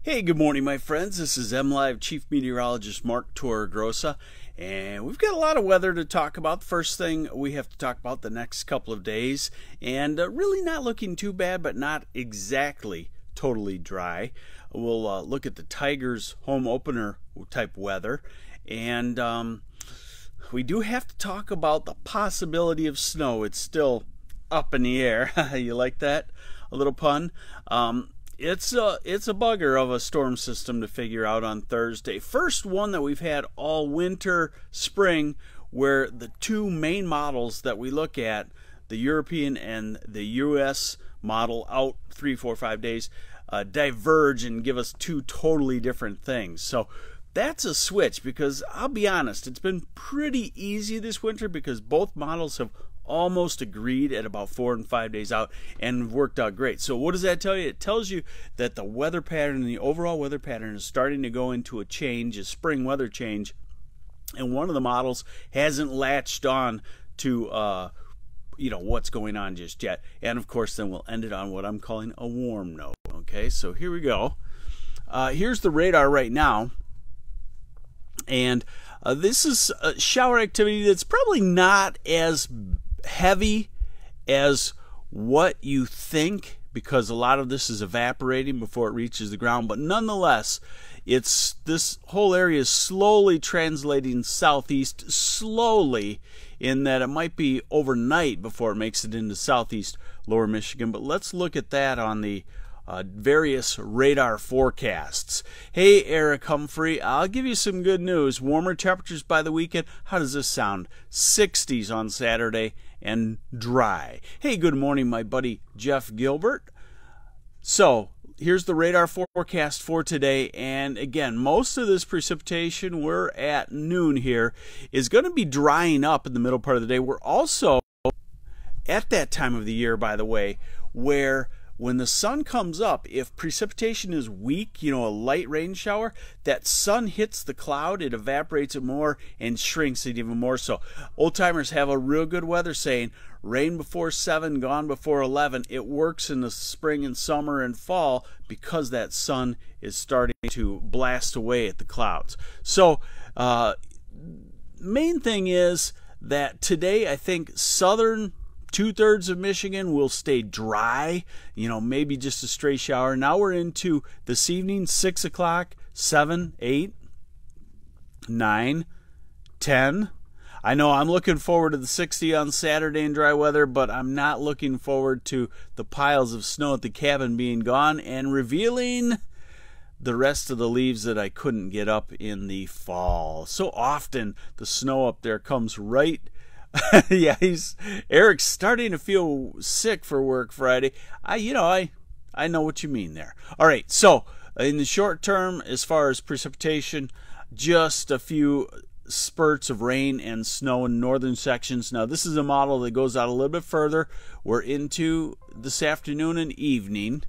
Hey, good morning, my friends. This is MLive Chief Meteorologist Mark Torregrossa, and we've got a lot of weather to talk about. The first thing we have to talk about the next couple of days, and really not looking too bad, but not exactly totally dry. We'll look at the Tigers home opener type weather, and we do have to talk about the possibility of snow. It's still up in the air. You like that? A little pun. It's a bugger of a storm system to figure out on Thursday. First one that we've had all winter, spring, where the two main models that we look at, the European and the US model out 3, 4, 5 days, diverge and give us two totally different things. So that's a switch, because I'll be honest, it's been pretty easy this winter because both models have almost agreed at about 4 and 5 days out and worked out great. So what does that tell you? It tells you that the weather pattern, the overall weather pattern, is starting to go into a change, a spring weather change, and one of the models hasn't latched on to what's going on just yet. And of course then we'll end it on what I'm calling a warm note. Okay, so here we go. Here's the radar right now, and this is a shower activity that's probably not as heavy as what you think, because a lot of this is evaporating before it reaches the ground, but nonetheless, this whole area is slowly translating southeast, slowly, in that it might be overnight before it makes it into southeast lower Michigan. But let's look at that on the various radar forecasts. Hey, Eric Humphrey, I'll give you some good news. Warmer temperatures by the weekend. How does this sound? 60s on Saturday and dry. Hey, good morning, my buddy Jeff Gilbert. So here's the radar forecast for today, and again, most of this precipitation, we're at noon here, is going to be drying up in the middle part of the day. We're also at that time of the year, by the way, where when the sun comes up, if precipitation is weak, a light rain shower, that sun hits the cloud, it evaporates it more and shrinks it even more. So old timers have a real good weather saying, rain before 7, gone before 11. It works in the spring and summer and fall because that sun is starting to blast away at the clouds. So main thing is that today I think southern 2/3 of Michigan will stay dry, maybe just a stray shower. Now we're into this evening, 6 o'clock, 7, 8, 9, 10. I know I'm looking forward to the 60 on Saturday in dry weather, but I'm not looking forward to the piles of snow at the cabin being gone and revealing the rest of the leaves that I couldn't get up in the fall. So often the snow up there comes right. Yeah, Eric's starting to feel sick for work Friday. I know what you mean there. All right, so in the short term, as far as precipitation, just a few spurts of rain and snow in northern sections. Now, this is a model that goes out a little bit further. We're into this afternoon and evening,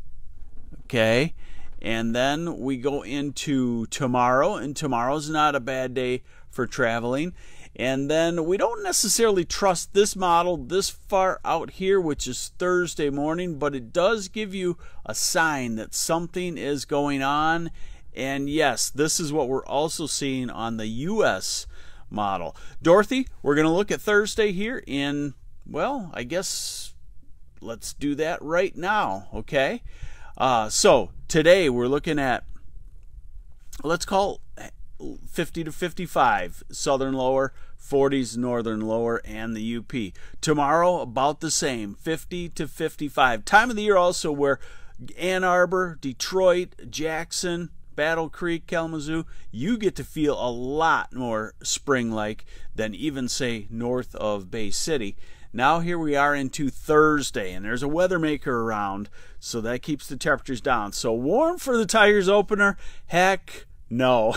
okay? And then we go into tomorrow, and tomorrow's not a bad day for traveling. And then we don't necessarily trust this model this far out here, which is Thursday morning, but it does give you a sign that something is going on. And yes, this is what we're also seeing on the US model. Dorothy, we're going to look at Thursday here in, well, I guess let's do that right now, okay? So today we're looking at, let's call 50 to 55 southern lower, 40s northern lower, and the UP. Tomorrow about the same, 50 to 55. Time of the year also where Ann Arbor, Detroit, Jackson, Battle Creek, Kalamazoo, you get to feel a lot more spring-like than even, say, north of Bay City. Now here we are into Thursday, and there's a weather maker around, so that keeps the temperatures down. So warm for the Tigers opener? Heck no.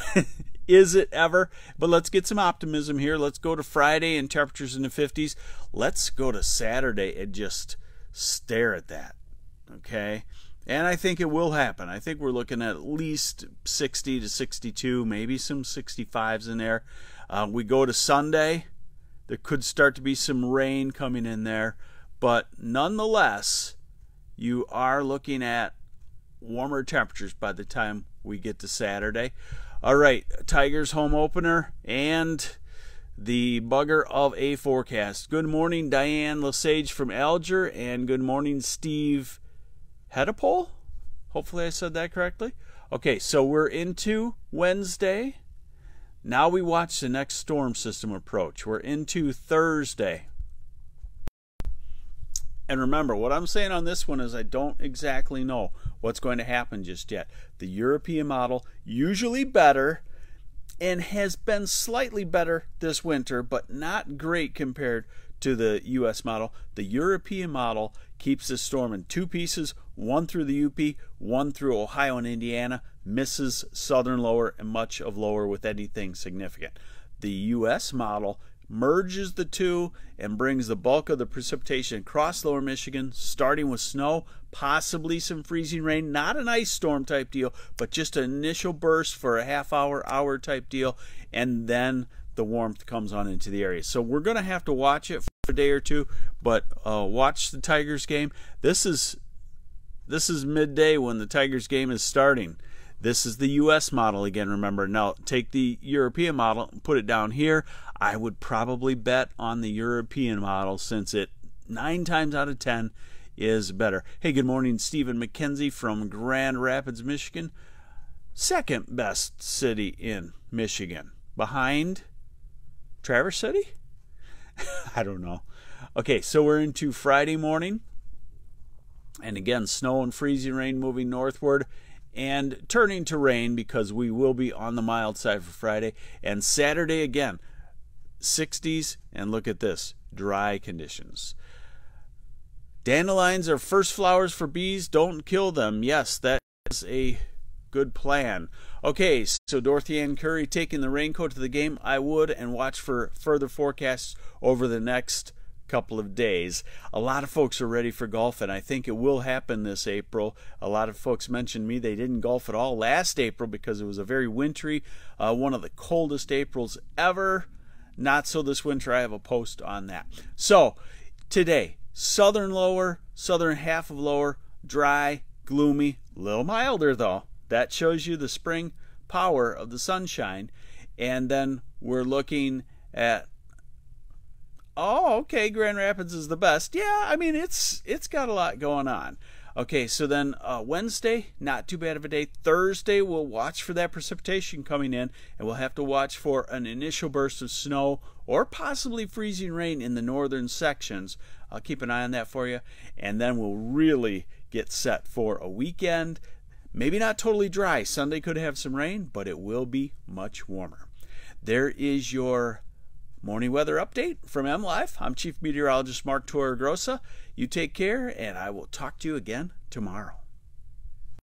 Is it ever? But let's get some optimism here. Let's go to Friday and temperatures in the 50s. Let's go to Saturday and just stare at that, okay? And I think it will happen. I think we're looking at least 60 to 62, maybe some 65s in there. We go to Sunday. There could start to be some rain coming in there. But nonetheless, you are looking at warmer temperatures by the time we get to Saturday. All right, Tigers home opener and the bugger of a forecast. Good morning, Diane Lesage from Alger, and good morning, Steve Hedapole. Hopefully I said that correctly. Okay, so we're into Wednesday. Now we watch the next storm system approach. We're into Thursday. And remember, what I'm saying on this one is I don't exactly know what's going to happen just yet. The European model, usually better, and has been slightly better this winter, but not great compared to the U.S. model. The European model keeps the storm in two pieces, one through the UP, one through Ohio and Indiana, misses southern lower and much of lower with anything significant. The U.S. model merges the two and brings the bulk of the precipitation across lower Michigan, starting with snow, possibly some freezing rain, not an ice storm type deal, but just an initial burst for a half hour type deal, and then the warmth comes on into the area. So we're going to have to watch it for a day or two, but watch the Tigers game. This is midday when the Tigers game is starting. This is the U.S. model again, remember. Now, take the European model and put it down here. I would probably bet on the European model since it 9 times out of 10 is better. Hey, good morning, Stephen McKenzie from Grand Rapids, Michigan. Second best city in Michigan. Behind Traverse City? I don't know. Okay, so we're into Friday morning. And again, snow and freezing rain moving northward and turning to rain because we will be on the mild side for Friday. And Saturday again, 60s, and look at this, dry conditions. Dandelions are first flowers for bees. Don't kill them. Yes, that is a good plan. Okay, so Dorothy Ann Curry taking the raincoat to the game. I would, and watch for further forecasts over the next couple of days. A lot of folks are ready for golf, and I think it will happen this April. A lot of folks mentioned me they didn't golf at all last April because it was a very wintry, one of the coldest Aprils ever. Not so this winter. I have a post on that. So today, southern lower, southern half of lower, dry, gloomy, a little milder though. That shows you the spring power of the sunshine. And then we're looking at, oh, okay, Grand Rapids is the best. Yeah, I mean, it's got a lot going on. Okay, so then Wednesday, not too bad of a day. Thursday, we'll watch for that precipitation coming in, and we'll have to watch for an initial burst of snow or possibly freezing rain in the northern sections. I'll keep an eye on that for you. And then we'll really get set for a weekend. Maybe not totally dry. Sunday could have some rain, but it will be much warmer. There is your morning weather update from MLive. I'm Chief Meteorologist Mark Torregrossa. You take care, and I will talk to you again tomorrow.